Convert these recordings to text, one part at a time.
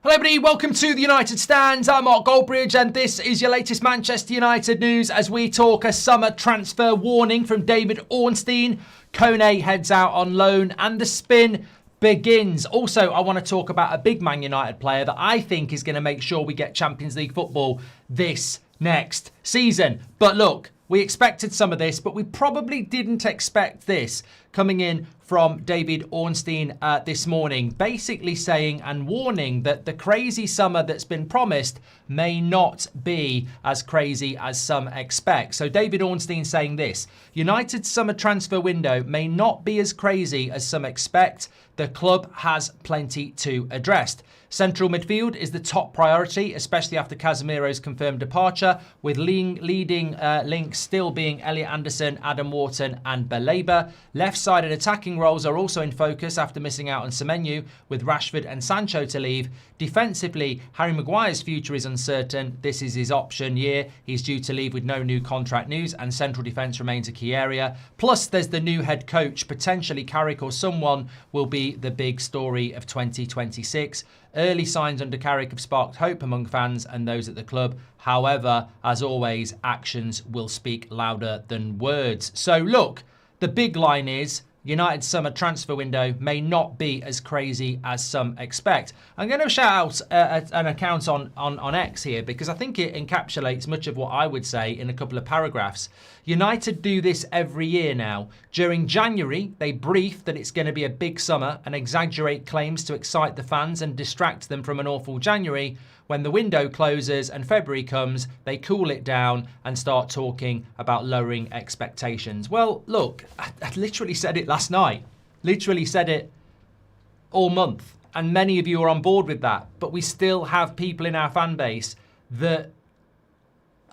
Hello everybody, welcome to the United Stands. I'm Mark Goldbridge and this is your latest Manchester United news as we talk a summer transfer warning from David Ornstein. Kone heads out on loan and the spin begins. Also, I want to talk about a big Man United player that I think is going to make sure we get Champions League football this next season. But look, we expected some of this, but we probably didn't expect this coming in from David Ornstein this morning, basically saying and warning that the crazy summer that's been promised may not be as crazy as some expect. So David Ornstein saying this: United's summer transfer window may not be as crazy as some expect. The club has plenty to address. Central midfield is the top priority, especially after Casemiro's confirmed departure, with leading links still being Elliot Anderson, Adam Wharton and Baleba. Left-sided attacking roles are also in focus after missing out on Semenyo, with Rashford and Sancho to leave. Defensively, Harry Maguire's future is uncertain. This is his option year. He's due to leave with no new contract news, and central defence remains a key area. Plus, there's the new head coach, potentially Carrick or someone will be the big story of 2026. Early signs under Carrick have sparked hope among fans and those at the club. However, as always, actions will speak louder than words. So look, the big line is United's summer transfer window may not be as crazy as some expect. I'm going to shout out an account on X here because I think it encapsulates much of what I would say in a couple of paragraphs. United do this every year now. During January, they brief that it's going to be a big summer and exaggerate claims to excite the fans and distract them from an awful January. When the window closes and February comes, they cool it down and start talking about lowering expectations. Well, look, I literally said it last night. Literally said it all month. And many of you are on board with that. But we still have people in our fan base that,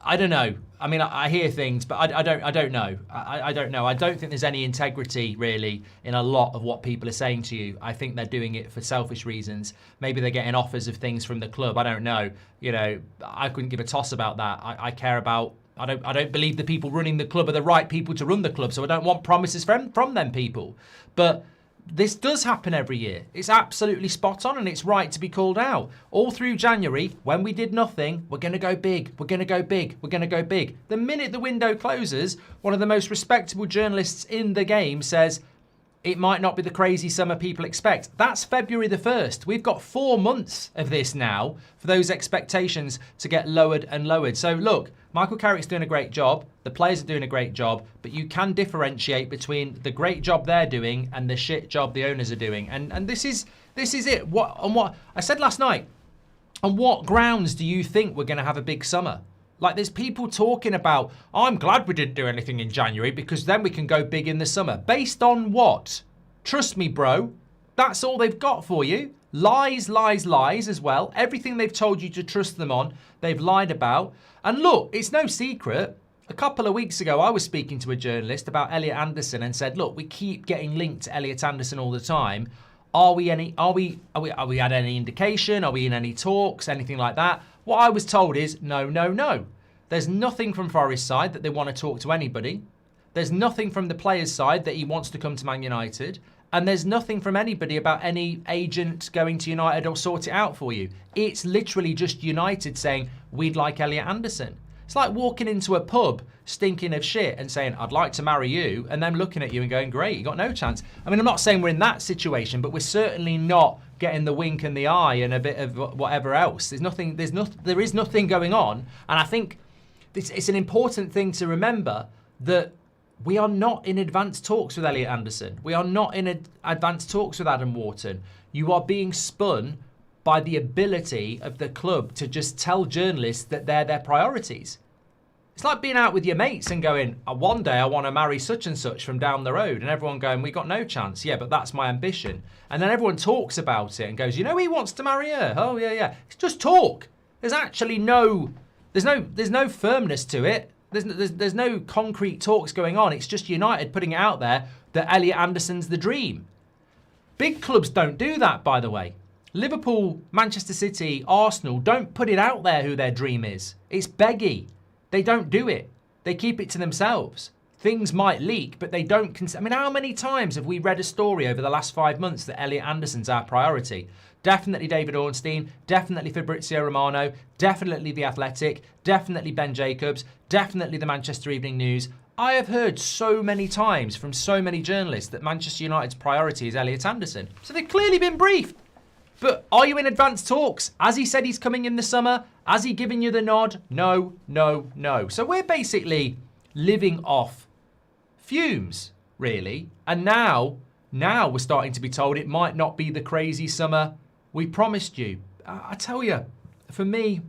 I don't know. I mean, I hear things, but I don't know. I don't know. I don't think there's any integrity, really, in a lot of what people are saying to you. I think they're doing it for selfish reasons. Maybe they're getting offers of things from the club. I don't know. You know, I couldn't give a toss about that. I care about... I don't believe the people running the club are the right people to run the club, so I don't want promises from them people. But this does happen every year. It's absolutely spot on and it's right to be called out. All through January, when we did nothing, we're going to go big, we're going to go big, we're going to go big. The minute the window closes, one of the most respectable journalists in the game says, it might not be the crazy summer people expect. That's February the 1st. We've got 4 months of this now for those expectations to get lowered and lowered. So look, Michael Carrick's doing a great job. The players are doing a great job, but you can differentiate between the great job they're doing and the shit job the owners are doing. And this is it. What I said last night, on what grounds do you think we're going to have a big summer? Like, there's people talking about, oh, I'm glad we didn't do anything in January because then we can go big in the summer. Based on what? Trust me, bro. That's all they've got for you. Lies, lies, lies as well. Everything they've told you to trust them on, they've lied about. And look, it's no secret. A couple of weeks ago, I was speaking to a journalist about Elliot Anderson and said, look, we keep getting linked to Elliot Anderson all the time. Are we had any indication? Are we in any talks? Anything like that? What I was told is no, no, no. There's nothing from Forest's side that they want to talk to anybody. There's nothing from the player's side that he wants to come to Man United. And there's nothing from anybody about any agent going to United or sort it out for you. It's literally just United saying, we'd like Elliot Anderson. It's like walking into a pub stinking of shit and saying, I'd like to marry you, and them looking at you and going, great, you got no chance. I mean, I'm not saying we're in that situation, but we're certainly not getting the wink and the eye and a bit of whatever else. There is nothing going on. And I think it's an important thing to remember that we are not in advanced talks with Elliot Anderson. We are not in advanced talks with Adam Wharton. You are being spun by the ability of the club to just tell journalists that they're their priorities. It's like being out with your mates and going, one day I want to marry such and such from down the road, and everyone going, we got no chance. Yeah, but that's my ambition. And then everyone talks about it and goes, you know, he wants to marry her. Oh yeah, yeah. It's just talk. There's actually there's no firmness to it. There's no concrete talks going on. It's just United putting it out there that Elliot Anderson's the dream. Big clubs don't do that, by the way. Liverpool, Manchester City, Arsenal don't put it out there who their dream is. It's beggy. They don't do it. They keep it to themselves. Things might leak, but they don't... I mean, how many times have we read a story over the last 5 months that Elliot Anderson's our priority? Definitely David Ornstein, definitely Fabrizio Romano, definitely The Athletic, definitely Ben Jacobs, definitely the Manchester Evening News. I have heard so many times from so many journalists that Manchester United's priority is Elliot Anderson. So they've clearly been briefed. But are you in advanced talks? Has he said he's coming in the summer? Has he given you the nod? No, no, no. So we're basically living off fumes, really. And now we're starting to be told it might not be the crazy summer we promised you. I tell you, for me,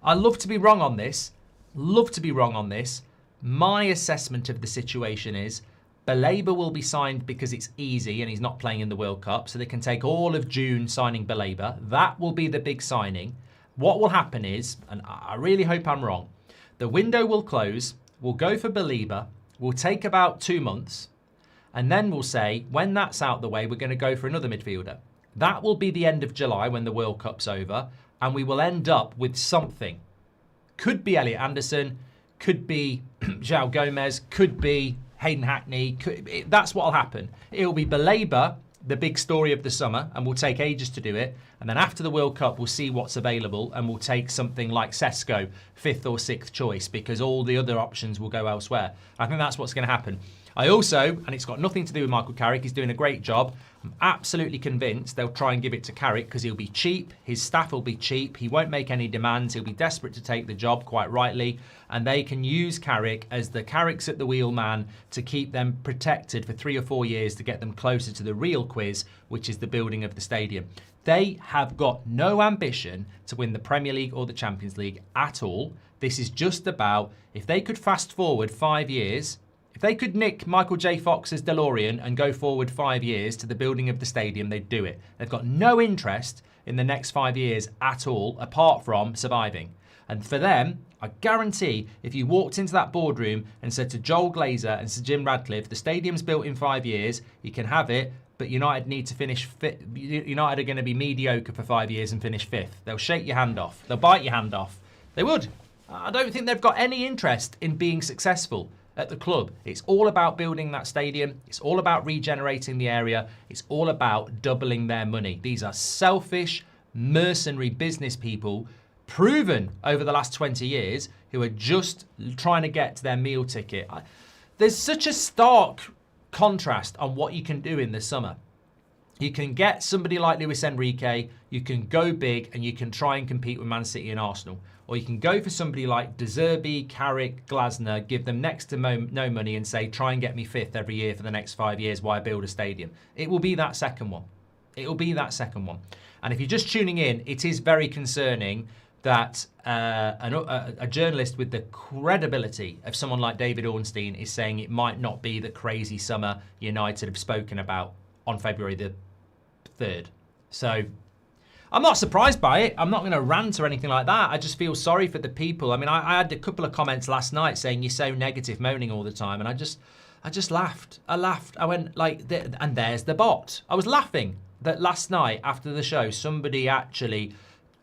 I love to be wrong on this. Love to be wrong on this. My assessment of the situation is Baleba will be signed because it's easy and he's not playing in the World Cup, so they can take all of June signing Baleba. That will be the big signing. What will happen is, and I really hope I'm wrong, the window will close, we'll go for Baleba, we'll take about 2 months, and then we'll say, when that's out the way, we're going to go for another midfielder. That will be the end of July when the World Cup's over, and we will end up with something. Could be Elliot Anderson, could be João Gomez, could be Hayden Hackney. That's what'll happen. It'll be Baleba, the big story of the summer, and we'll take ages to do it. And then after the World Cup, we'll see what's available, and we'll take something like Sesko, 5th or 6th choice, because all the other options will go elsewhere. I think that's what's going to happen. I also, and it's got nothing to do with Michael Carrick, he's doing a great job. I'm absolutely convinced they'll try and give it to Carrick because he'll be cheap, his staff will be cheap, he won't make any demands, he'll be desperate to take the job, quite rightly, and they can use Carrick as the Carrick's at the wheel man to keep them protected for 3 or 4 years to get them closer to the real quiz, which is the building of the stadium. They have got no ambition to win the Premier League or the Champions League at all. This is just about, if they could fast forward 5 years, if they could nick Michael J. Fox's DeLorean and go forward 5 years to the building of the stadium, they'd do it. They've got no interest in the next 5 years at all, apart from surviving. And for them, I guarantee if you walked into that boardroom and said to Joel Glazer and Sir Jim Radcliffe, the stadium's built in 5 years, you can have it, but United need to finish fifth. United are going to be mediocre for 5 years and finish 5th. They'll shake your hand off. They'll bite your hand off. They would. I don't think they've got any interest in being successful at the club. It's all about building that stadium. It's all about regenerating the area. It's all about doubling their money. These are selfish, mercenary business people proven over the last 20 years who are just trying to get to their meal ticket. There's such a stark contrast on what you can do in the summer. You can get somebody like Luis Enrique, you can go big and you can try and compete with Man City and Arsenal. Or you can go for somebody like De Zerbi, Carrick, Glasner, give them next to no money and say, try and get me 5th every year for the next 5 years while I build a stadium. It will be that second one. It will be that second one. And if you're just tuning in, it is very concerning that a journalist with the credibility of someone like David Ornstein is saying it might not be the crazy summer United have spoken about on February the 3rd. So I'm not surprised by it. I'm not going to rant or anything like that. I just feel sorry for the people. I mean, I had a couple of comments last night saying you're so negative, moaning all the time, and I just laughed. I laughed. I went like, and there's the bot. I was laughing that last night after the show, somebody actually,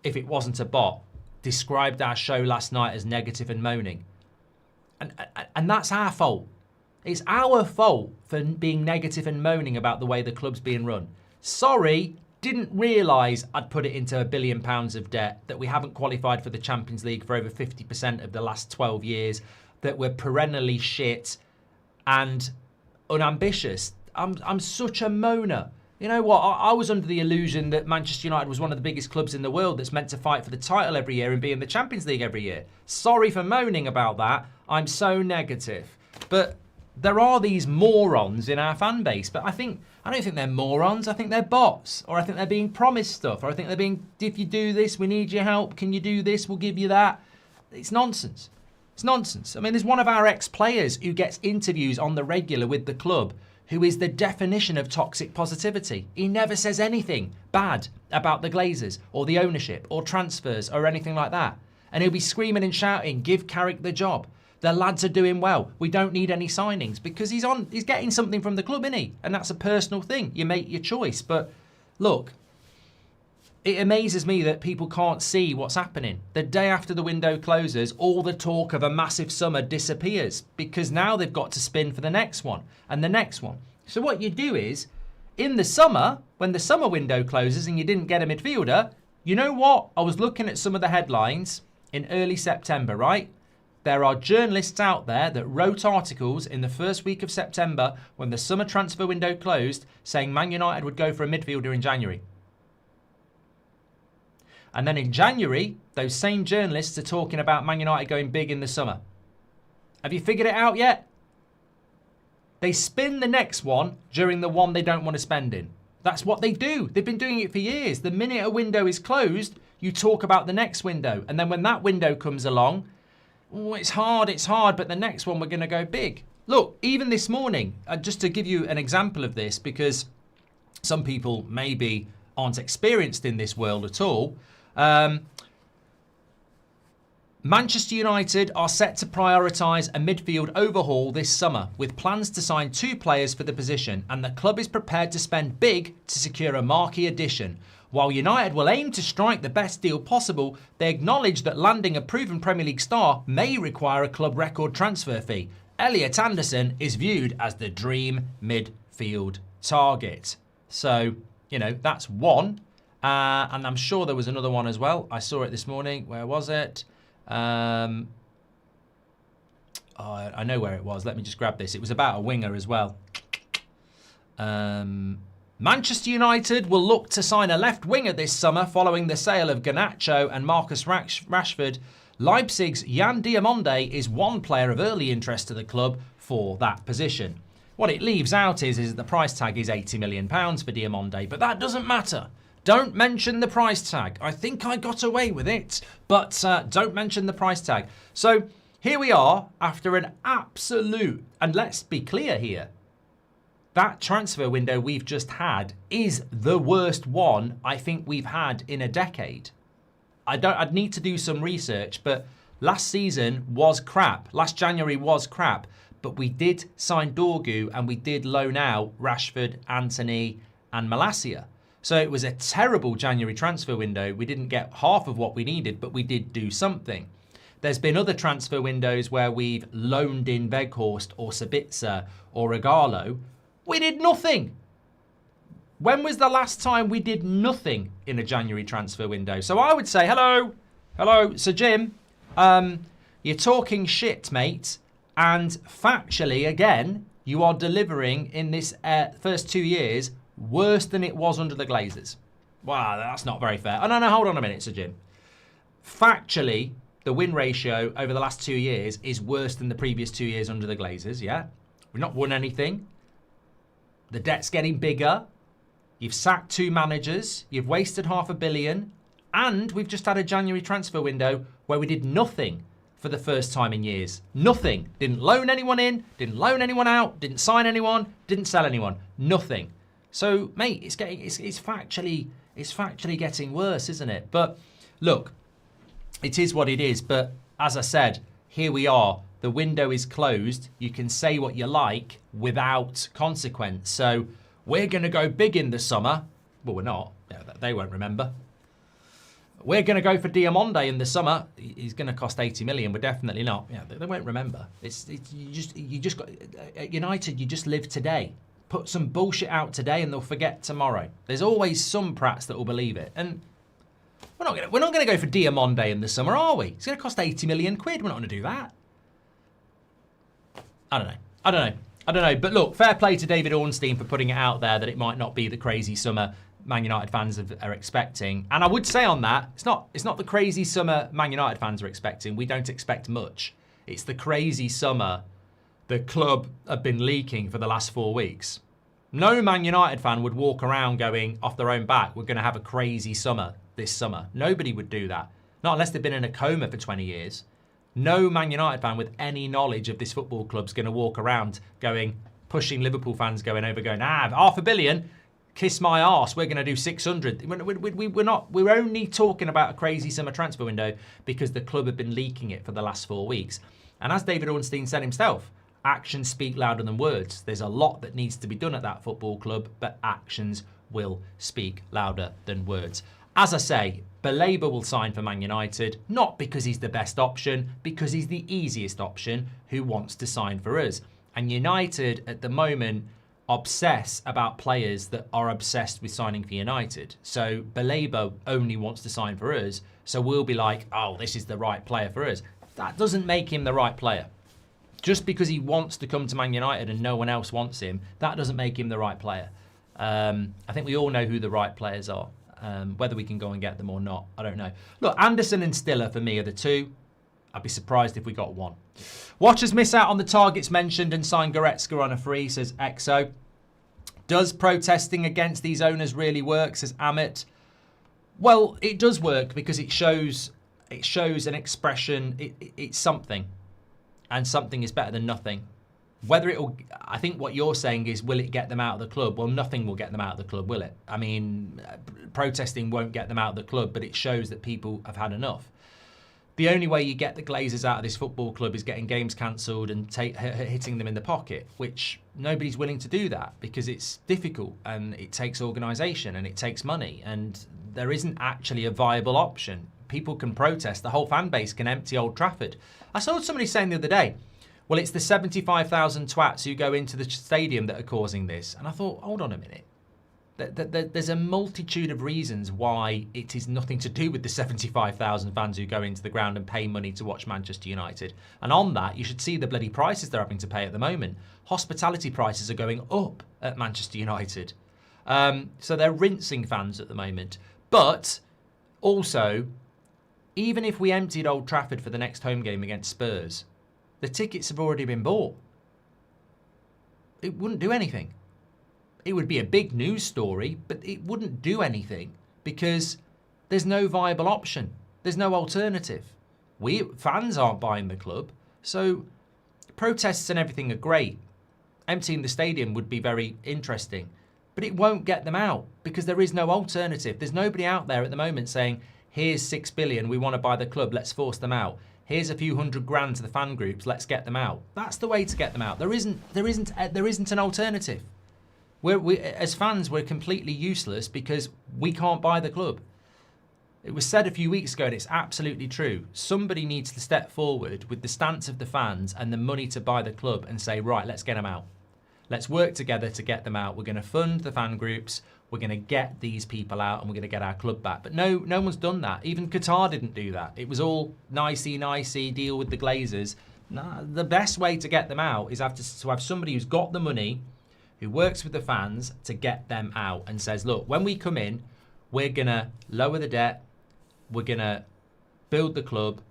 if it wasn't a bot, described our show last night as negative and moaning, and that's our fault. It's our fault for being negative and moaning about the way the club's being run. Sorry. Didn't realise I'd put it into £1 billion of debt, that we haven't qualified for the Champions League for over 50% of the last 12 years, that we're perennially shit and unambitious. I'm such a moaner. You know what? I was under the illusion that Manchester United was one of the biggest clubs in the world that's meant to fight for the title every year and be in the Champions League every year. Sorry for moaning about that. I'm so negative. But there are these morons in our fan base, but I don't think they're morons. I think they're bots, or I think they're being promised stuff, or I think they're being, if you do this, we need your help. Can you do this? We'll give you that. It's nonsense. It's nonsense. I mean, there's one of our ex-players who gets interviews on the regular with the club who is the definition of toxic positivity. He never says anything bad about the Glazers or the ownership or transfers or anything like that. And he'll be screaming and shouting, give Carrick the job. The lads are doing well. We don't need any signings, because he's getting something from the club, isn't he? And that's a personal thing. You make your choice. But look, it amazes me that people can't see what's happening. The day after the window closes, all the talk of a massive summer disappears, because now they've got to spin for the next one and the next one. So what you do is, In the summer, when the summer window closes and you didn't get a midfielder, you know what? I was looking at some of the headlines in early September, right? There are journalists out there that wrote articles in the first week of September when the summer transfer window closed saying Man United would go for a midfielder in January. And then in January, those same journalists are talking about Man United going big in the summer. Have you figured it out yet? They spin the next one during the one they don't want to spend in. That's what they do. They've been doing it for years. The minute a window is closed, you talk about the next window. And then when that window comes along, oh, it's hard, but the next one we're going to go big. Look, even this morning, just to give you an example of this, because some people maybe aren't experienced in this world at all, Manchester United are set to prioritise a midfield overhaul this summer with plans to sign 2 players for the position, and the club is prepared to spend big to secure a marquee addition. While United will aim to strike the best deal possible, they acknowledge that landing a proven Premier League star may require a club record transfer fee. Elliot Anderson is viewed as the dream midfield target. So, you know, that's one. And I'm sure there was another one as well. I saw it this morning. Where was it? I know where it was. Let me just grab this. It was about a winger as well. Manchester United will look to sign a left winger this summer following the sale of Garnacho and Marcus Rashford. Leipzig's Jan Diamonde is one player of early interest to the club for that position. What it leaves out is that the price tag is £80 million for Diamonde, but that doesn't matter. Don't mention the price tag. I think I got away with it, but don't mention the price tag. So here we are after an absolute, and let's be clear here, that transfer window we've just had is the worst one I think we've had in a decade. I'd need to do some research, but last season was crap. Last January was crap, but we did sign Dorgu and we did loan out Rashford, Anthony and Malacia. So it was a terrible January transfer window. We didn't get half of what we needed, but we did do something. There's been other transfer windows where we've loaned in Weghorst or Sabitzer or Regalo. We did nothing. When was the last time we did nothing in a January transfer window? So I would say, hello. So Jim, you're talking shit, mate. And factually, again, you are delivering in this first 2 years worse than it was under the Glazers. Wow, that's not very fair. Oh, no, hold on a minute, Sir Jim. Factually, the win ratio over the last 2 years is worse than the previous 2 years under the Glazers, yeah? We've not won anything. The debt's getting bigger. You've sacked 2 managers. You've wasted £500 million. And we've just had a January transfer window where we did nothing for the first time in years. Nothing. Didn't loan anyone in, didn't loan anyone out, didn't sign anyone, didn't sell anyone. Nothing. So, mate, it's factually getting worse, isn't it? But look, it is what it is. But as I said, here we are. The window is closed. You can say what you like without consequence. So we're going to go big in the summer. Well, we're not. They won't remember. We're going to go for Diamonde in the summer. He's going to cost 80 million. We're definitely not. Yeah, they won't remember. You just got at United. You just live today. Put some bullshit out today and they'll forget tomorrow. There's always some prats that will believe it. And we're not going to go for Diamonde in the summer, are we? It's going to cost 80 million quid. We're not going to do that. I don't know. But look, fair play to David Ornstein for putting it out there that it might not be the crazy summer Man United fans are expecting. And I would say on that, it's not the crazy summer Man United fans are expecting. We don't expect much. It's the crazy summer the club have been leaking for the last 4 weeks. No Man United fan would walk around going off their own back, we're going to have a crazy summer this summer. Nobody would do that. Not unless they've been in a coma for 20 years. No Man United fan with any knowledge of this football club's going to walk around going, pushing Liverpool fans going over, going, £500 million, kiss my arse, we're going to do 600. We're only talking about a crazy summer transfer window because the club have been leaking it for the last 4 weeks. And as David Ornstein said himself, actions speak louder than words. There's a lot that needs to be done at that football club, but actions will speak louder than words. As I say, Baleba will sign for Man United, not because he's the best option, because he's the easiest option who wants to sign for us. And United, at the moment, obsess about players that are obsessed with signing for United. So Baleba only wants to sign for us, so we'll be like, oh, this is the right player for us. That doesn't make him the right player. Just because he wants to come to Man United and no one else wants him, that doesn't make him the right player. I think we all know who the right players are. Whether we can go and get them or not, I don't know. Look, Anderson and Stiller for me are the two. I'd be surprised if we got one. Watchers miss out on the targets mentioned and sign Goretzka on a free, says Exo. Does protesting against these owners really work, says Amit. Well, it does work because it shows an expression. It's something, and something is better than nothing. Whether it'll, I think what you're saying is, will it get them out of the club? Well, nothing will get them out of the club, will it? I mean, protesting won't get them out of the club, but it shows that people have had enough. The only way you get the Glazers out of this football club is getting games cancelled and hitting them in the pocket, which nobody's willing to do that because it's difficult and it takes organisation and it takes money and there isn't actually a viable option. People can protest. The whole fan base can empty Old Trafford. I saw somebody saying the other day, well, it's the 75,000 twats who go into the stadium that are causing this. And I thought, hold on a minute. There's a multitude of reasons why it is nothing to do with the 75,000 fans who go into the ground and pay money to watch Manchester United. And on that, you should see the bloody prices they're having to pay at the moment. Hospitality prices are going up at Manchester United. So they're rinsing fans at the moment. But also, even if we emptied Old Trafford for the next home game against Spurs, the tickets have already been bought. It wouldn't do anything. It would be a big news story, but it wouldn't do anything because there's no viable option. There's no alternative. We fans aren't buying the club, so protests and everything are great. Emptying the stadium would be very interesting, but it won't get them out because there is no alternative. There's nobody out there at the moment saying, here's 6 billion, we want to buy the club, let's force them out. Here's a few $100,000 to the fan groups, let's get them out. That's the way to get them out. There isn't an alternative. As fans, we're completely useless because we can't buy the club. It was said a few weeks ago, and it's absolutely true. Somebody needs to step forward with the stance of the fans and the money to buy the club and say, right, let's get them out. Let's work together to get them out. We're going to fund the fan groups. We're going to get these people out and we're going to get our club back. But no one's done that. Even Qatar didn't do that. It was all nicey, deal with the Glazers. Nah, the best way to get them out is to have somebody who's got the money, who works with the fans to get them out and says, look, when we come in, we're going to lower the debt. We're going to build the club.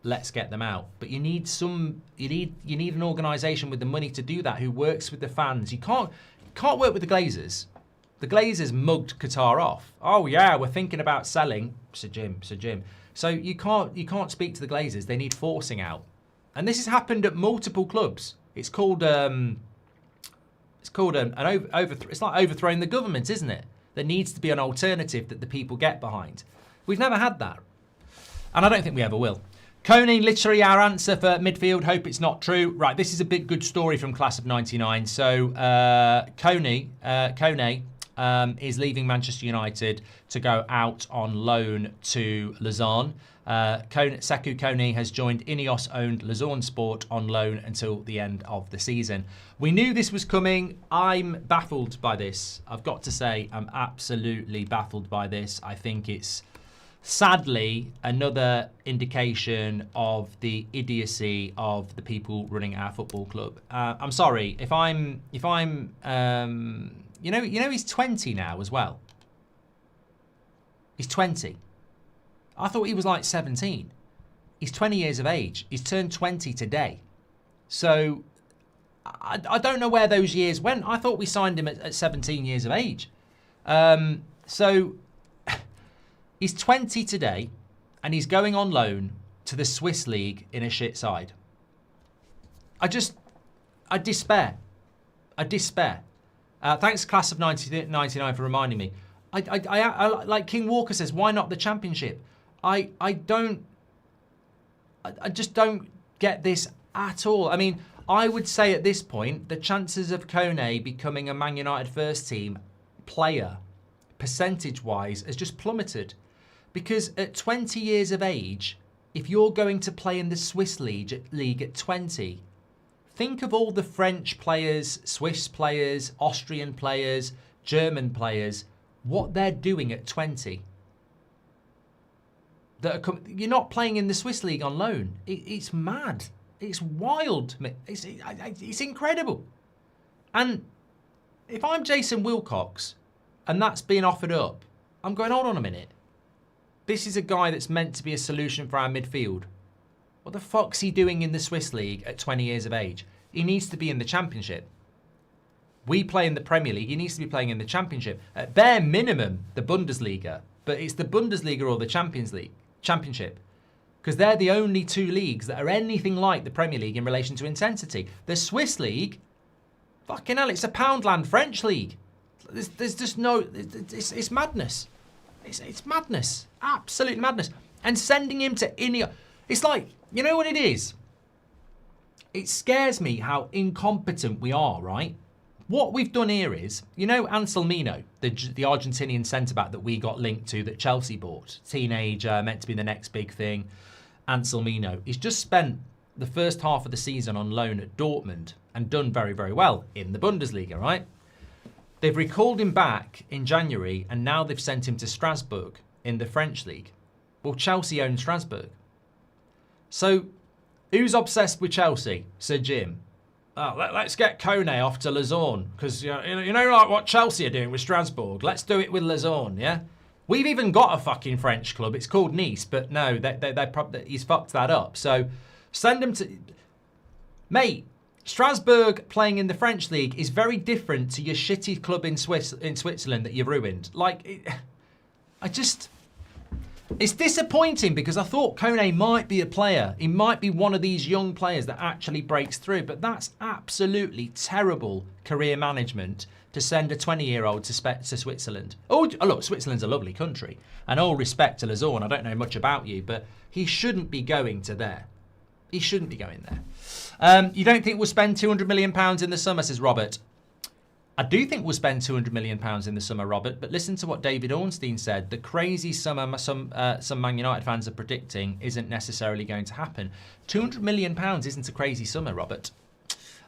Let's get them out. But you need an organisation with the money to do that who works with the fans. You can't work with the Glazers. The Glazers mugged Qatar off. Oh yeah, we're thinking about selling. Sir Jim. So you can't speak to the Glazers. They need forcing out. And this has happened at multiple clubs. It's called it's like overthrowing the government, isn't it? There needs to be an alternative that the people get behind. We've never had that. And I don't think we ever will. Kone, literally our answer for midfield. Hope it's not true. Right, this is a big good story from Class of 99. So Kone is leaving Manchester United to go out on loan to Lausanne. Sekou Kone has joined INEOS-owned Lausanne Sport on loan until the end of the season. We knew this was coming. I'm baffled by this. I've got to say, I'm absolutely baffled by this. I think it's sadly another indication of the idiocy of the people running our football club. I'm sorry if I'm you know he's 20 now as well. He's 20. I thought he was like 17. He's 20 years of age. He's turned 20 today. So I don't know where those years went. I thought we signed him at 17 years of age. So he's 20 today and he's going on loan to the Swiss League in a shit side. I despair. Thanks, Class of 99, for reminding me. I like King Walker says, why not the Championship? I just don't get this at all. I mean, I would say at this point, the chances of Kone becoming a Man United first team player, percentage-wise, has just plummeted. Because at 20 years of age, if you're going to play in the Swiss League at 20, Think of all the French players, Swiss players, Austrian players, German players, what they're doing at 20. You're not playing in the Swiss league on loan. It's mad. It's wild. It's incredible. And if I'm Jason Wilcox and that's being offered up, I'm going, hold on a minute. This is a guy that's meant to be a solution for our midfield. What the fuck's he doing in the Swiss league at 20 years of age? He needs to be in the Championship. We play in the Premier League. He needs to be playing in the Championship. At bare minimum, the Bundesliga. But it's the Bundesliga or the Championship. Because they're the only two leagues that are anything like the Premier League in relation to intensity. The Swiss league, fucking hell, it's a Poundland French league. There's just no... It's madness. It's madness. Absolute madness. And sending him to INEOS... It's like, you know what it is? It scares me how incompetent we are, right? What we've done here is, you know Anselmino, the Argentinian centre-back that we got linked to that Chelsea bought, teenager, meant to be the next big thing, Anselmino. He's just spent the first half of the season on loan at Dortmund and done very, very well in the Bundesliga, right? They've recalled him back in January and now they've sent him to Strasbourg in the French league. Well, Chelsea own Strasbourg. So, who's obsessed with Chelsea? Sir Jim. Oh, let's get Kone off to Lausanne. Because, you know like what Chelsea are doing with Strasbourg? Let's do it with Lausanne, yeah? We've even got a fucking French club. It's called Nice. But no, he's fucked that up. So, send him to... Mate, Strasbourg playing in the French league is very different to your shitty club in Switzerland that you've ruined. Like, It's disappointing because I thought Kone might be a player. He might be one of these young players that actually breaks through. But that's absolutely terrible career management to send a 20-year-old to Switzerland. Oh, look, Switzerland's a lovely country. And all respect to Lausanne, I don't know much about you, but he shouldn't be going to there. He shouldn't be going there. You don't think we'll spend £200 million in the summer, says Robert. I do think we'll spend £200 million in the summer, Robert, but listen to what David Ornstein said. The crazy summer some Man United fans are predicting isn't necessarily going to happen. £200 million isn't a crazy summer, Robert.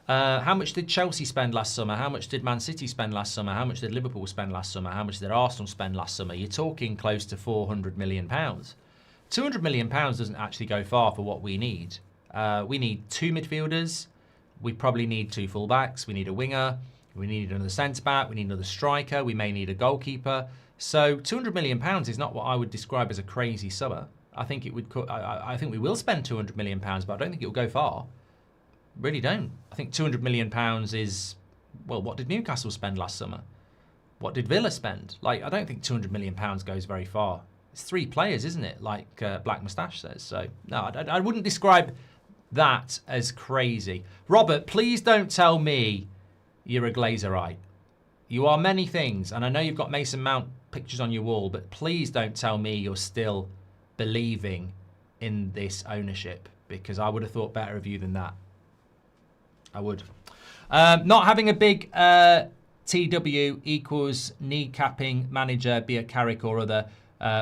How much did Chelsea spend last summer? How much did Man City spend last summer? How much did Liverpool spend last summer? How much did Arsenal spend last summer? You're talking close to £400 million. £200 million doesn't actually go far for what we need. We need 2 midfielders. We probably need 2 fullbacks. We need a winger. We need another centre-back. We need another striker. We may need a goalkeeper. So £200 million is not what I would describe as a crazy summer. I think it would. I think we will spend £200 million, but I don't think it will go far. Really don't. I think £200 million is, well, what did Newcastle spend last summer? What did Villa spend? Like, I don't think £200 million goes very far. It's 3 players, isn't it? Like Black Moustache says. So no, I wouldn't describe that as crazy. Robert, please don't tell me you're a Glazerite. You are many things, and I know you've got Mason Mount pictures on your wall, but please don't tell me you're still believing in this ownership, because I would have thought better of you than that. I would. Not having a big TW equals kneecapping manager, be a Carrick or other.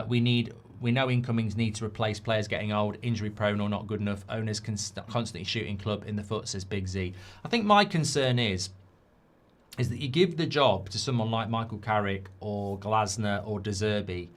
We know incomings need to replace players getting old, injury prone or not good enough. Owners constantly shooting club in the foot, says Big Z. I think my concern is that you give the job to someone like Michael Carrick or Glasner or De Zerbi,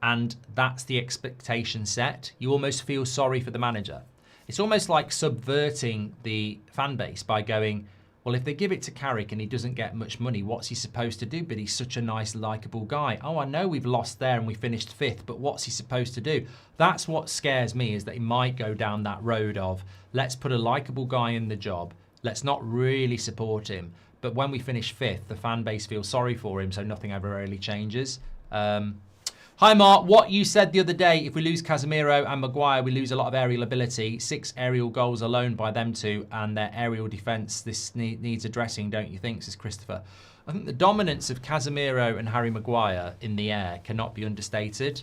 and that's the expectation set. You almost feel sorry for the manager. It's almost like subverting the fan base by going, well, if they give it to Carrick and he doesn't get much money, what's he supposed to do? But he's such a nice, likeable guy. Oh, I know we've lost there and we finished 5th, but what's he supposed to do? That's what scares me, is that he might go down that road of, let's put a likeable guy in the job. Let's not really support him. But when we finish 5th, the fan base feels sorry for him, so nothing ever really changes. Hi, Mark. What you said the other day, if we lose Casemiro and Maguire, we lose a lot of aerial ability. 6 aerial goals alone by them two and their aerial defence. This needs addressing, don't you think, says Christopher. I think the dominance of Casemiro and Harry Maguire in the air cannot be understated.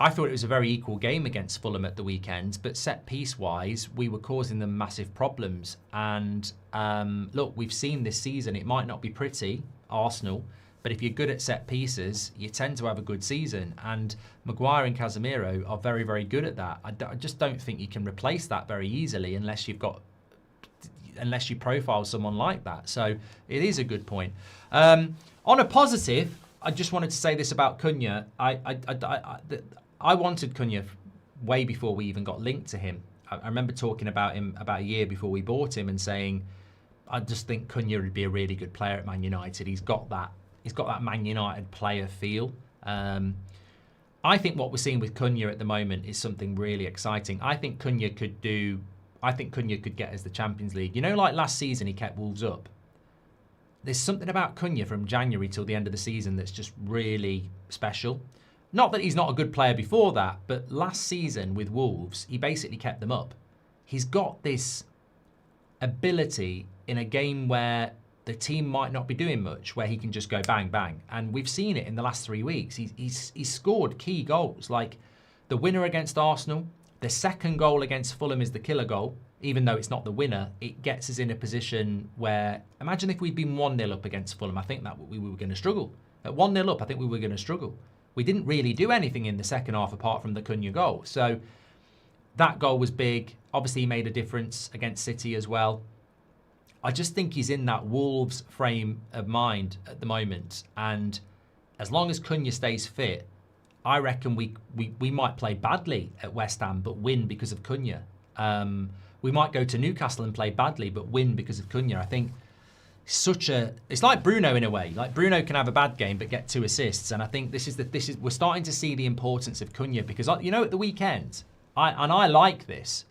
I thought it was a very equal game against Fulham at the weekend, but set-piece-wise, we were causing them massive problems. And look, we've seen this season, it might not be pretty, Arsenal, but if you're good at set-pieces, you tend to have a good season. And Maguire and Casemiro are very, very good at that. I just don't think you can replace that very easily unless you've got unless you profile someone like that. So it is a good point. On a positive, I just wanted to say this about Kone. I wanted Kone way before we even got linked to him. I remember talking about him about a year before we bought him and saying, I just think Kone would be a really good player at Man United. He's got that Man United player feel. I think what we're seeing with Kone at the moment is something really exciting. I think Kone could get us the Champions League. You know, like last season he kept Wolves up. There's something about Kone from January till the end of the season that's just really special. Not that he's not a good player before that, but last season with Wolves, he basically kept them up. He's got this ability in a game where the team might not be doing much, where he can just go bang, bang. And we've seen it in the last 3 weeks. He's scored key goals, like the winner against Arsenal. The second goal against Fulham is the killer goal. Even though it's not the winner, it gets us in a position where, imagine if we'd been 1-0 up against Fulham, I think that we were going to struggle. At 1-0 up, I think we were going to struggle. We didn't really do anything in the second half apart from the Kone goal. So that goal was big. Obviously, he made a difference against City as well. I just think he's in that Wolves frame of mind at the moment. And as long as Kone stays fit, I reckon we might play badly at West Ham, but win because of Kone. We might go to Newcastle and play badly, but win because of Kone. I think it's like Bruno in a way. Like Bruno can have a bad game but get 2 assists, and I think we're starting to see the importance of Kone because at the weekend, I like this.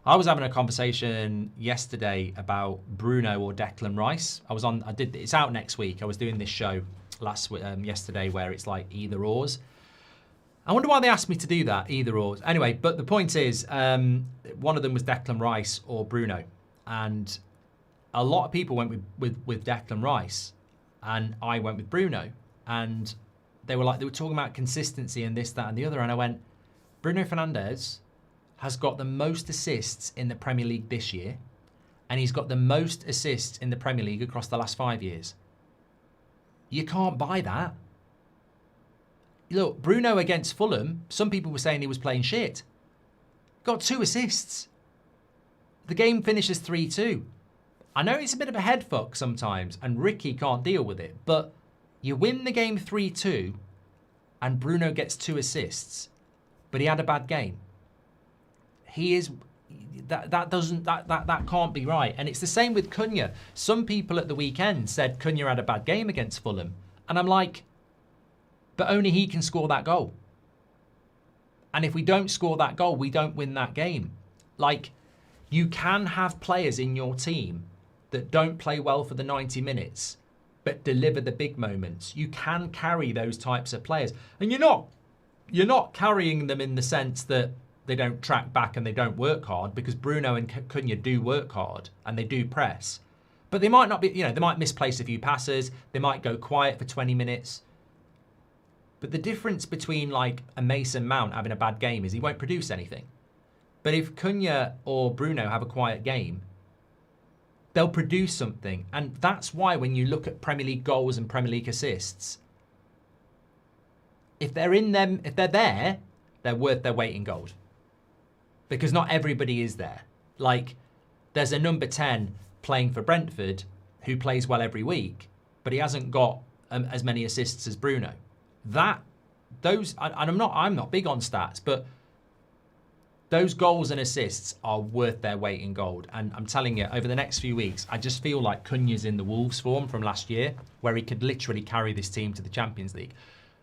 I was having a conversation yesterday about Bruno or Declan Rice. It's out next week. I was doing this show yesterday where it's like either ors. I wonder why they asked me to do that, either or. Anyway, but the point is, one of them was Declan Rice or Bruno. And a lot of people went with Declan Rice, and I went with Bruno. And they were talking about consistency and this, that, and the other. And I went, Bruno Fernandes has got the most assists in the Premier League this year, and he's got the most assists in the Premier League across the last 5 years. You can't buy that. Look, Bruno against Fulham, some people were saying he was playing shit. Got 2 assists. The game finishes 3-2. I know it's a bit of a head fuck sometimes, and Ricky can't deal with it, but you win the game 3-2, and Bruno gets 2 assists, but he had a bad game. That can't be right. And it's the same with Kone. Some people at the weekend said Kone had a bad game against Fulham, and I'm like, but only he can score that goal. And if we don't score that goal, we don't win that game. Like, you can have players in your team that don't play well for the 90 minutes, but deliver the big moments. You can carry those types of players. And you're not carrying them in the sense that they don't track back and they don't work hard, because Bruno and Kone do work hard and they do press. But they might not be, they might misplace a few passes. They might go quiet for 20 minutes. But the difference between like a Mason Mount having a bad game is he won't produce anything. But if Kone or Bruno have a quiet game, they'll produce something. And that's why when you look at Premier League goals and Premier League assists, if they're there, they're worth their weight in gold. Because not everybody is there. Like, there's a number 10 playing for Brentford who plays well every week, but he hasn't got as many assists as Bruno. I'm not big on stats, but those goals and assists are worth their weight in gold. And I'm telling you, over the next few weeks, I just feel like Kone's in the Wolves form from last year, where he could literally carry this team to the Champions League.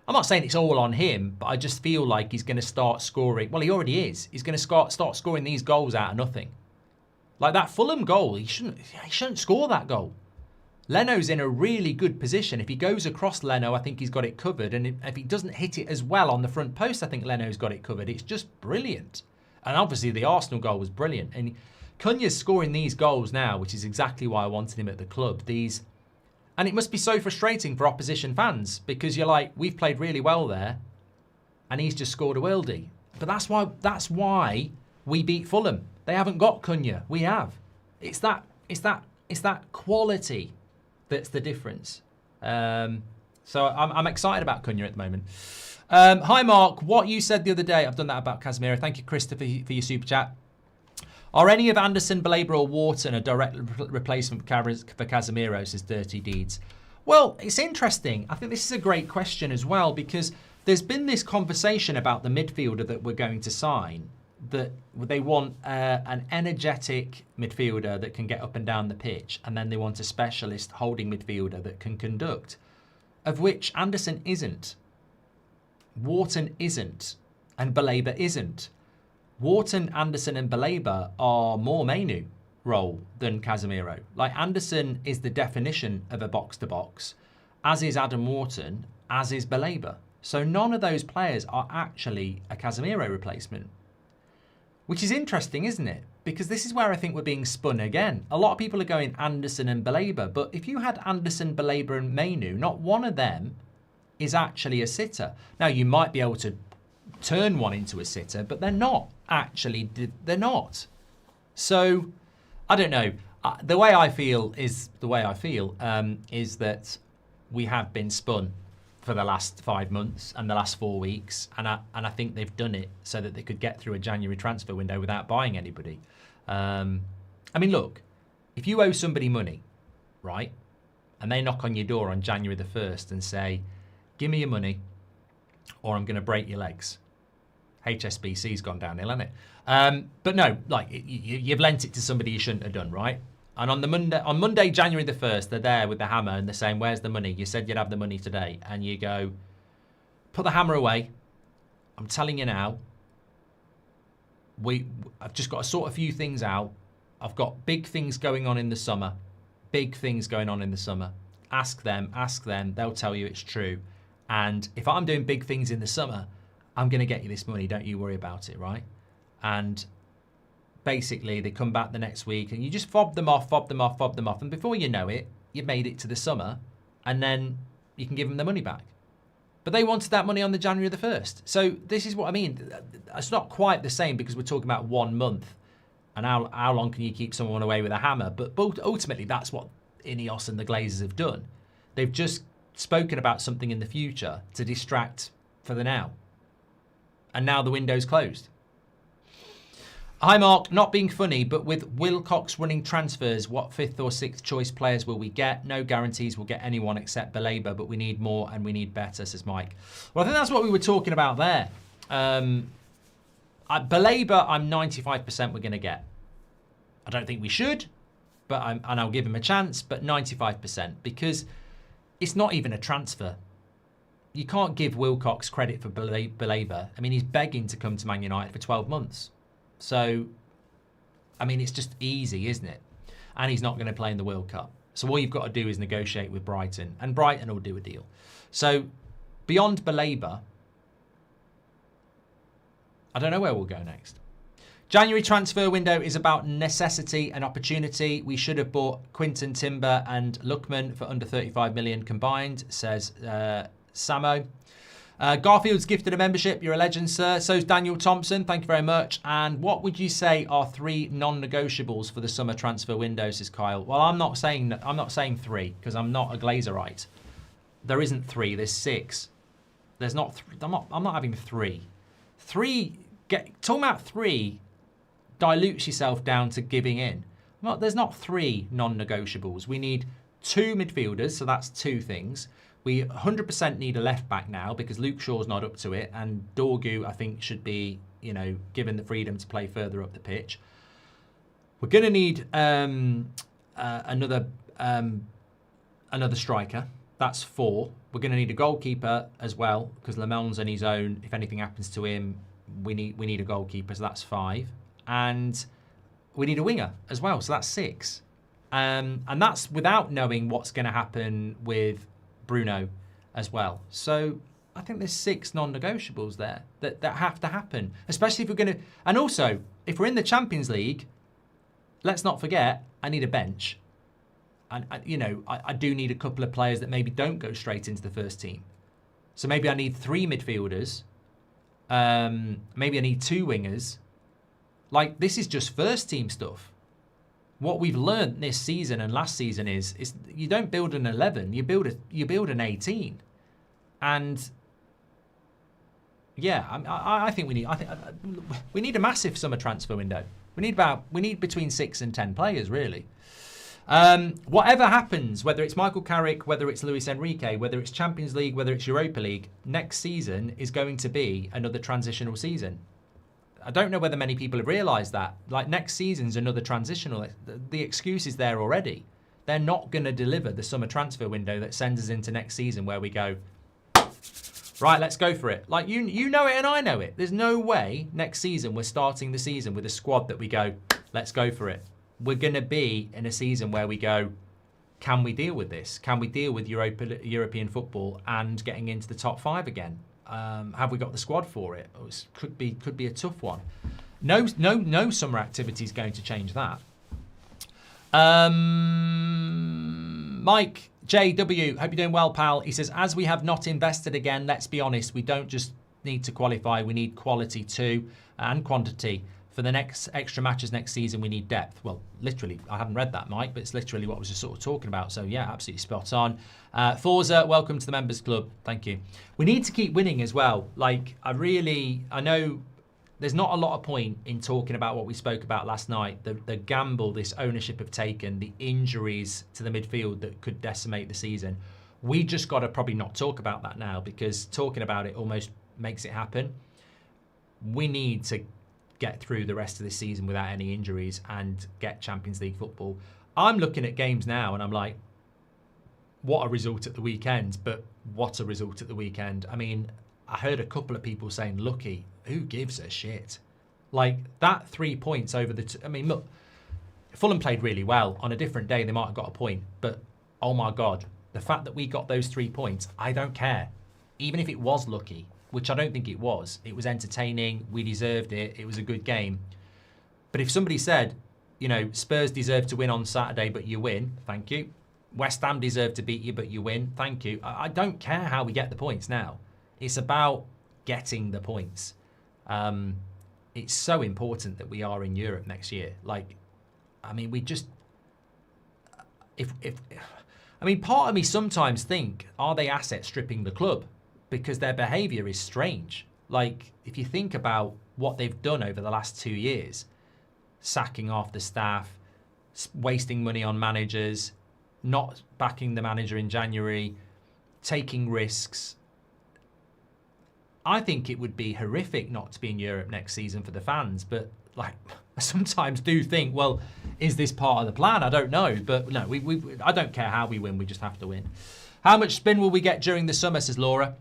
I'm not saying it's all on him, but I just feel like he's going to start scoring. Well, he already is. He's going to start scoring these goals out of nothing. Like that Fulham goal, he shouldn't score that goal. Leno's in a really good position. If he goes across Leno, I think he's got it covered. And if he doesn't hit it as well on the front post, I think Leno's got it covered. It's just brilliant. And obviously the Arsenal goal was brilliant. And Kone's scoring these goals now, which is exactly why I wanted him at the club. And it must be so frustrating for opposition fans, because you're like, we've played really well there, and he's just scored a worldie. But that's why we beat Fulham. They haven't got Kone. We have. It's that quality that's the difference. So I'm excited about Kone at the moment. Hi Mark, what you said the other day, I've done that about Casemiro. Thank you, Christopher, for your super chat. Are any of Anderson, Baleba or Wharton a direct replacement for Casemiro, says Dirty Deeds? Well, it's interesting. I think this is a great question as well, because there's been this conversation about the midfielder that we're going to sign, that they want an energetic midfielder that can get up and down the pitch, and then they want a specialist holding midfielder that can conduct, of which Anderson isn't, Wharton isn't, and Baleba isn't. Wharton, Anderson and Baleba are more Manu role than Casemiro. Like, Anderson is the definition of a box-to-box, as is Adam Wharton, as is Baleba. So none of those players are actually a Casemiro replacement. Which is interesting, isn't it? Because this is where I think we're being spun again. A lot of people are going Anderson and Baleba, but if you had Anderson, Baleba and Manu, not one of them is actually a sitter. Now, you might be able to turn one into a sitter, but they're not actually, they're not. So, I don't know. The way I feel is that we have been spun for the last 5 months and the last 4 weeks, and I think they've done it so that they could get through a January transfer window without buying anybody. I mean, look, if you owe somebody money, right, and they knock on your door on January the 1st and say, give me your money or I'm going to break your legs. HSBC's gone downhill, hasn't it? But no, like, you've lent it to somebody you shouldn't have done, right? And on Monday, January the 1st, they're there with the hammer and they're saying, where's the money? You said you'd have the money today. And you go, put the hammer away. I'm telling you now, I've just got to sort a few things out. I've got big things going on in the summer. Big things going on in the summer. Ask them. They'll tell you it's true. And if I'm doing big things in the summer, I'm going to get you this money. Don't you worry about it, right? And basically, they come back the next week and you just fob them off. And before you know it, you've made it to the summer and then you can give them the money back. But they wanted that money on the January the 1st. So this is what I mean. It's not quite the same because we're talking about 1 month. And how long can you keep someone away with a hammer? But ultimately, that's what INEOS and the Glazers have done. They've just spoken about something in the future to distract for the now. And now the window's closed. Hi Mark, not being funny, but with Wilcox running transfers, what 5th or 6th choice players will we get? No guarantees we'll get anyone except Baleba, but we need more and we need better, says Mike. Well, I think that's what we were talking about there. Baleba, I'm 95% we're going to get. I don't think we should, but I'll give him a chance, but 95%, because it's not even a transfer. You can't give Wilcox credit for Baleba. I mean, he's begging to come to Man United for 12 months. So, I mean, it's just easy, isn't it? And he's not going to play in the World Cup. So all you've got to do is negotiate with Brighton. And Brighton will do a deal. So, beyond Baleba, I don't know where we'll go next. January transfer window is about necessity and opportunity. We should have bought Quinton Timber and Lookman for under 35 million combined, says Samo. Garfield's gifted a membership. You're a legend, sir. So's Daniel Thompson. Thank you very much. And what would you say are 3 non-negotiables for the summer transfer window, says Kyle? Well, I'm not saying 3 because I'm not a Glazerite. There isn't 3. There's 6. There's not. I'm not having 3. Talking about 3 dilutes yourself down to giving in. There's not 3 non-negotiables. We need 2 midfielders, so that's 2 things. We 100% need a left back now because Luke Shaw's not up to it, and Dorgu, I think, should be, given the freedom to play further up the pitch. We're going to need another striker. That's 4. We're going to need a goalkeeper as well because Lamel's on his own. If anything happens to him, we need a goalkeeper, so that's 5. And we need a winger as well, so that's 6. And that's without knowing what's going to happen with Bruno as well. So I think there's 6 non-negotiables there that have to happen, especially if we're going to. And also, if we're in the Champions League, let's not forget, I need a bench. And, I do need a couple of players that maybe don't go straight into the first team. So maybe I need 3 midfielders. Maybe I need 2 wingers. Like, this is just first team stuff. What we've learned this season and last season is you don't build an 11, you build an 18, and yeah, I think we need a massive summer transfer window. We need between 6 and 10 players, really. Whatever happens, whether it's Michael Carrick, whether it's Luis Enrique, whether it's Champions League, whether it's Europa League, next season is going to be another transitional season. I don't know whether many people have realised that. Like, next season's another transitional. The excuse is there already. They're not going to deliver the summer transfer window that sends us into next season where we go, right, let's go for it. Like, you know it and I know it. There's no way next season we're starting the season with a squad that we go, let's go for it. We're going to be in a season where we go, can we deal with this? Can we deal with European football and getting into the top 5 again? Have we got the squad for it? It could be a tough one. No summer activity is going to change that. Mike JW, hope you're doing well, pal. He says, as we have not invested again, let's be honest, we don't just need to qualify, we need quality too, and quantity. For the next extra matches next season, we need depth. Well, literally, I haven't read that, Mike, but it's literally what I was just sort of talking about. So, yeah, absolutely spot on. Forza, welcome to the Members Club. Thank you. We need to keep winning as well. Like, I know there's not a lot of point in talking about what we spoke about last night, the gamble this ownership have taken, the injuries to the midfield that could decimate the season. We just got to probably not talk about that now, because talking about it almost makes it happen. We need to get through the rest of this season without any injuries and get Champions League football. I'm looking at games now and I'm like, what a result at the weekend, but what a result at the weekend. I mean, I heard a couple of people saying, lucky, who gives a shit? Like, that 3 points over the... I mean, look, Fulham played really well. On a different day, they might have got a point, but oh my God, the fact that we got those 3 points, I don't care. Even if it was lucky, which I don't think it was entertaining, we deserved it, it was a good game. But if somebody said, you know, Spurs deserve to win on Saturday, but you win, thank you. West Ham deserve to beat you, but you win, thank you. I don't care how we get the points now. It's about getting the points. It's so important that we are in Europe next year. Like, I mean, we just... I mean, part of me sometimes think, are they asset stripping the club? Because their behaviour is strange. Like, if you think about what they've done over the last 2 years, sacking off the staff, wasting money on managers, not backing the manager in January, taking risks. I think it would be horrific not to be in Europe next season for the fans. But, like, I sometimes do think, well, is this part of the plan? I don't know. But, no, I don't care how we win. We just have to win. How much spin will we get during the summer, says Laura?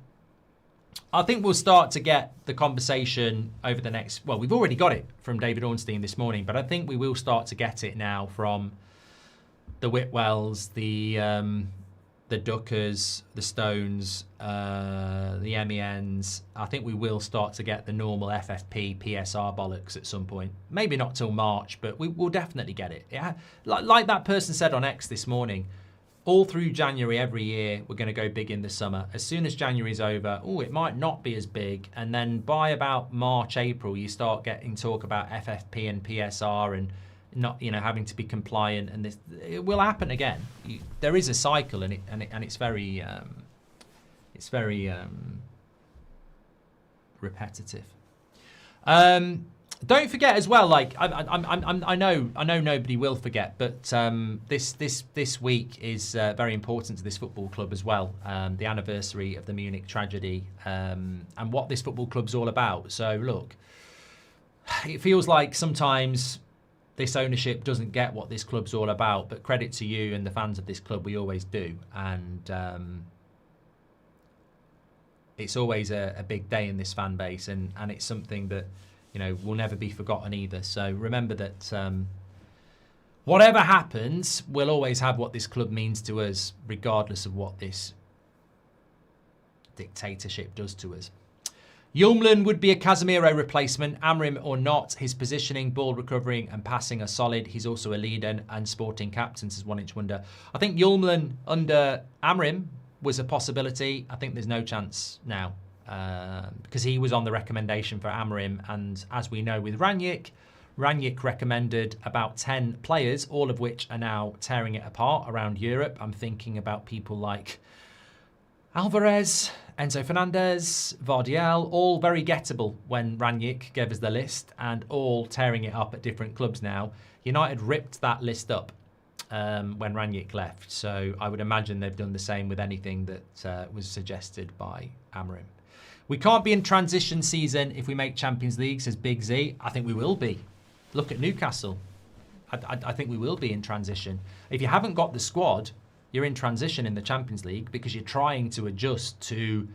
I think we'll start to get the conversation over the next... Well, we've already got it from David Ornstein this morning, but I think we will start to get it now from the Whitwells, the Duckers, the Stones, the MENs. I think we will start to get the normal FFP, PSR bollocks at some point. Maybe not till March, but we will definitely get it. Yeah, like that person said on X this morning, all through January every year, we're going to go big in the summer. As soon as January's over, it might not be as big. And then by about March, April, you start getting talk about FFP and PSR and not, having to be compliant. And this, it will happen again. There is a cycle, and it's very repetitive. Don't forget as well. Like I know nobody will forget, but this week is very important to this football club as well. The anniversary of the Munich tragedy and what this football club's all about. So look, it feels like sometimes this ownership doesn't get what this club's all about. But credit to you and the fans of this club, we always do, and it's always a big day in this fan base, and it's something that will never be forgotten either. So remember that whatever happens, we'll always have what this club means to us, regardless of what this dictatorship does to us. Hjulmand would be a Casemiro replacement, Amrim or not. His positioning, ball recovering and passing are solid. He's also a leader and sporting captain, says 1 Inch Wonder. I think Hjulmand under Amrim was a possibility. I think there's no chance now. Because he was on the recommendation for Amrim, and as we know with Rangnick recommended about 10 players, all of which are now tearing it apart around Europe. I'm thinking about people like Alvarez, Enzo Fernandez, Vardiel, all very gettable when Rangnick gave us the list and all tearing it up at different clubs now. United ripped that list up when Rangnick left, so I would imagine they've done the same with anything that was suggested by Amorim. We can't be in transition season if we make Champions League, says Big Z. I think we will be. Look at Newcastle. I think we will be in transition. If you haven't got the squad, you're in transition in the Champions League because you're trying to adjust to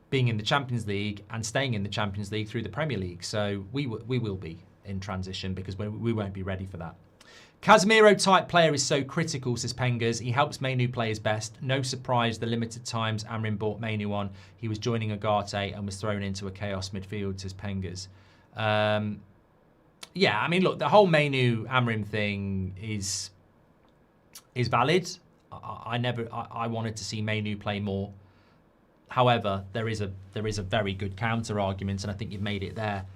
being in the Champions League and staying in the Champions League through the Premier League. So we will be in transition because we won't be ready for that. Casemiro type player is so critical, says Pengers. He helps Mainu play his best. No surprise the limited times Amorim brought Mainu on. He was joining Ugarte and was thrown into a chaos midfield, says Pengers. Yeah, I mean, look, the whole Mainu Amorim thing is valid. I wanted to see Mainu play more. However, there is a very good counter argument, and I think you've made it there.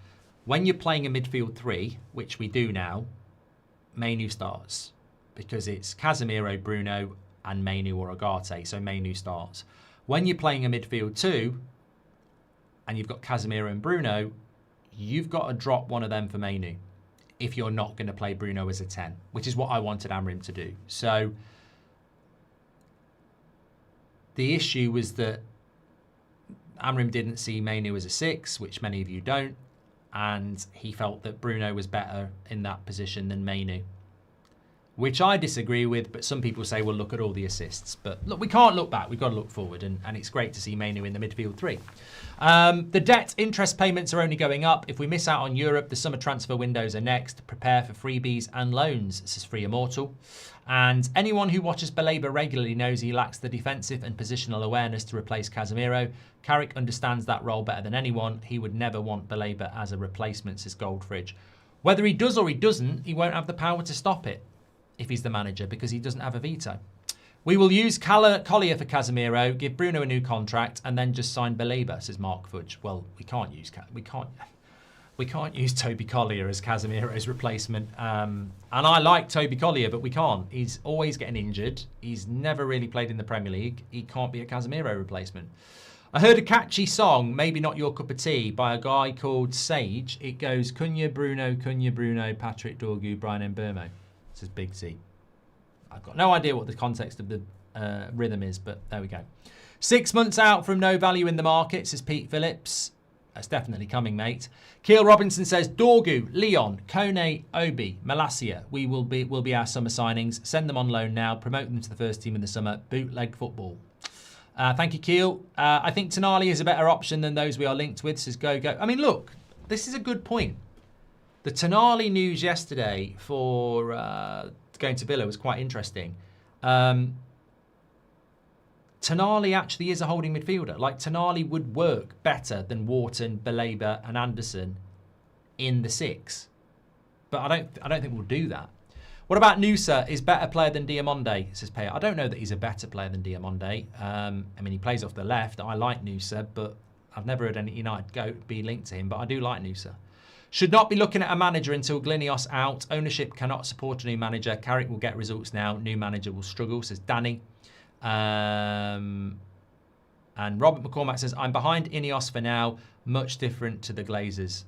When you're playing a midfield three, which we do now, Mainu starts because it's Casemiro, Bruno, and Mainu or Ugarte. So Mainu starts. When you're playing a midfield two, and you've got Casemiro and Bruno, you've got to drop one of them for Mainu if you're not going to play Bruno as a 10, which is what I wanted Amorim to do. So the issue was that Amorim didn't see Mainu as a 6, which many of you don't, and he felt that Bruno was better in that position than Mainu, which I disagree with, but some people say, well, look at all the assists. But look, we can't look back. We've got to look forward, and it's great to see Mainu in the midfield three. The debt interest payments are only going up. If we miss out on Europe, the summer transfer windows are next. Prepare for freebies and loans, says Free Immortal. And anyone who watches Baleba regularly knows he lacks the defensive and positional awareness to replace Casemiro. Carrick understands that role better than anyone. He would never want Baleba as a replacement, says Goldbridge. Whether he does or he doesn't, he won't have the power to stop it if he's the manager, because he doesn't have a veto. We will use Collier for Casemiro, give Bruno a new contract, and then just sign Baleba, says Mark Fudge. Well, we can't use Toby Collier as Casemiro's replacement. And I like Toby Collier, but we can't. He's always getting injured. He's never really played in the Premier League. He can't be a Casemiro replacement. I heard a catchy song, maybe not your cup of tea, by a guy called Sage. It goes, Cunha, Bruno, Patrick Dorgu, Brian Mbeumo. Says Big Z. I've got no idea what the context of the rhythm is, but there we go. 6 months out from no value in the market, says Pete Phillips. That's definitely coming, mate. Keel Robinson says, Dorgu, Leon, Kone, Obi, Malacia will be our summer signings. Send them on loan now. Promote them to the first team in the summer. Bootleg football. Thank you, Keel. I think Tonali is a better option than those we are linked with, says Go. I mean, look, this is a good point. The Tonali news yesterday for going to Villa was quite interesting. Tonali actually is a holding midfielder. Like, Tonali would work better than Wharton, Baleba and Anderson in the 6. But I don't think we'll do that. What about Nusa? Is better player than Diamonde, says Payer. I don't know that he's a better player than Diamonde. I mean, he plays off the left. I like Nusa, but I've never heard any United be linked to him, but I do like Nusa. Should not be looking at a manager until Glazers out. Ownership cannot support a new manager. Carrick will get results now. New manager will struggle, says Danny. And Robert McCormack says, I'm behind INEOS for now. Much different to the Glazers.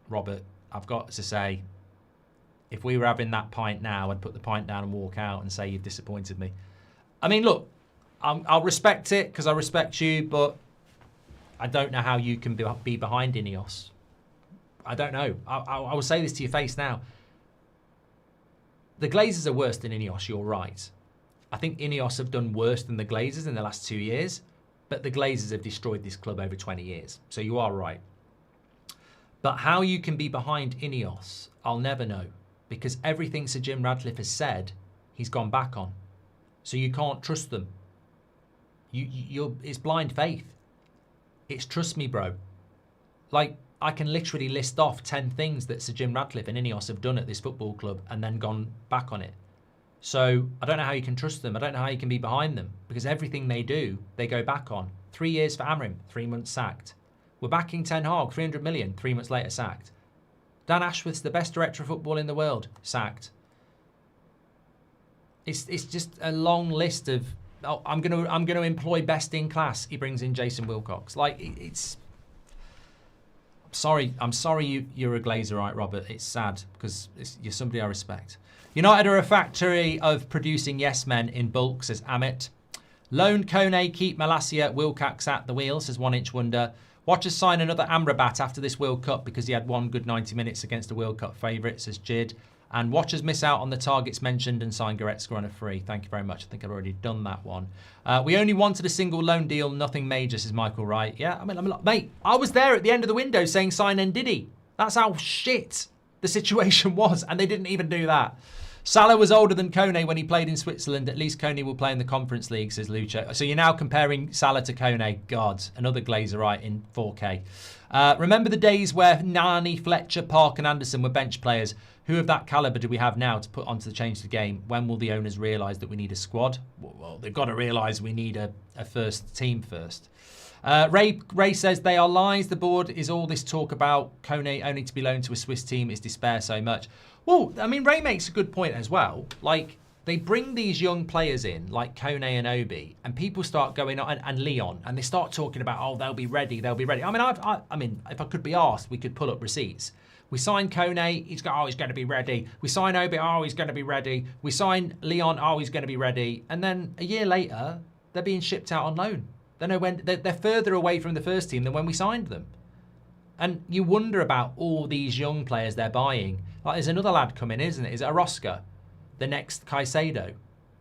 Robert, I've got to say, if we were having that pint now, I'd put the pint down and walk out and say you've disappointed me. I mean, look, I'll respect it because I respect you, but I don't know how you can be behind INEOS. I don't know. I will say this to your face now. The Glazers are worse than INEOS, you're right. I think INEOS have done worse than the Glazers in the last 2 years, but the Glazers have destroyed this club over 20 years. So you are right. But how you can be behind INEOS, I'll never know. Because everything Sir Jim Radcliffe has said, he's gone back on. So you can't trust them. It's blind faith. It's trust me, bro. Like, I can literally list off 10 things that Sir Jim Radcliffe and INEOS have done at this football club and then gone back on it. So I don't know how you can trust them. I don't know how you can be behind them because everything they do, they go back on. 3 years for Amorim, 3 months sacked. We're backing Ten Hag, 300 million, 3 months later sacked. Dan Ashworth's the best director of football in the world, sacked. It's just a long list of oh, I'm gonna employ best in class. He brings in Jason Wilcox. Like it's. I'm sorry you're a Glazer, right, Robert? It's sad because you're somebody I respect. United are a factory of producing yes men in bulk, says Amit. Loan Kone, keep Malacia, Wilcox at the wheel, says 1 Inch Wonder. Watch us sign another Amrabat after this World Cup because he had one good 90 minutes against a World Cup favourite, says Jid. And watch us miss out on the targets mentioned and sign Goretzka on a free. Thank you very much. I think I've already done that one. We only wanted a single loan deal, nothing major, says Michael Wright. Yeah, I mean, mate, I was there at the end of the window saying sign Ndidi. That's how shit the situation was, and they didn't even do that. Salah was older than Kone when he played in Switzerland. At least Kone will play in the Conference League, says Lucho. So you're now comparing Salah to Kone. God, another Glazerite in 4K. Remember the days where Nani, Fletcher, Park and Anderson were bench players? Who of that calibre do we have now to put onto the change of the game? When will the owners realise that we need a squad? Well, they've got to realise we need a first team first. Ray says they are lies. The board is all this talk about Kone only to be loaned to a Swiss team is despair so much. Well, I mean, Ray makes a good point as well. Like, they bring these young players in, like Kone and Obi, and people start going on, and Leon, and they start talking about, oh, they'll be ready. I mean, if I could be asked, we could pull up receipts. We sign Kone, he's going to be ready. We sign Obi, oh, he's going to be ready. We sign Leon, oh, he's going to be ready. And then a year later, they're being shipped out on loan. They're further away from the first team than when we signed them. And you wonder about all these young players they're buying. Like, there's another lad coming, isn't it? Is it Aroska? The next Caicedo.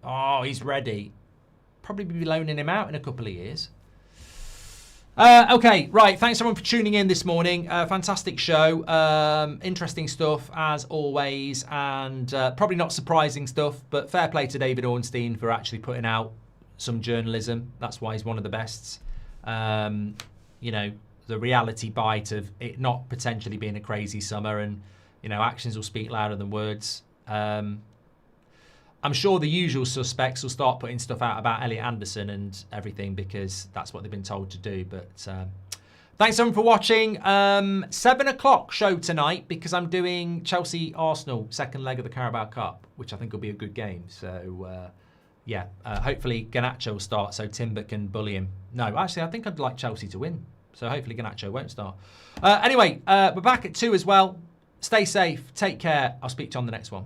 Oh, he's ready. Probably be loaning him out in a couple of years. Okay, right. Thanks everyone for tuning in this morning. Fantastic show. Interesting stuff as always, and probably not surprising stuff, but fair play to David Ornstein for actually putting out some journalism. That's why he's one of the best. You know, the reality bite of it not potentially being a crazy summer, and you know, actions will speak louder than words. I'm sure the usual suspects will start putting stuff out about Elliot Anderson and everything because that's what they've been told to do. But thanks everyone for watching. 7 o'clock show tonight because I'm doing Chelsea-Arsenal second leg of the Carabao Cup, which I think will be a good game. So yeah, hopefully Garnacho will start so Timber can bully him. No, actually I think I'd like Chelsea to win. So hopefully Garnacho won't start. Anyway, we're back at 2 as well. Stay safe. Take care. I'll speak to you on the next one.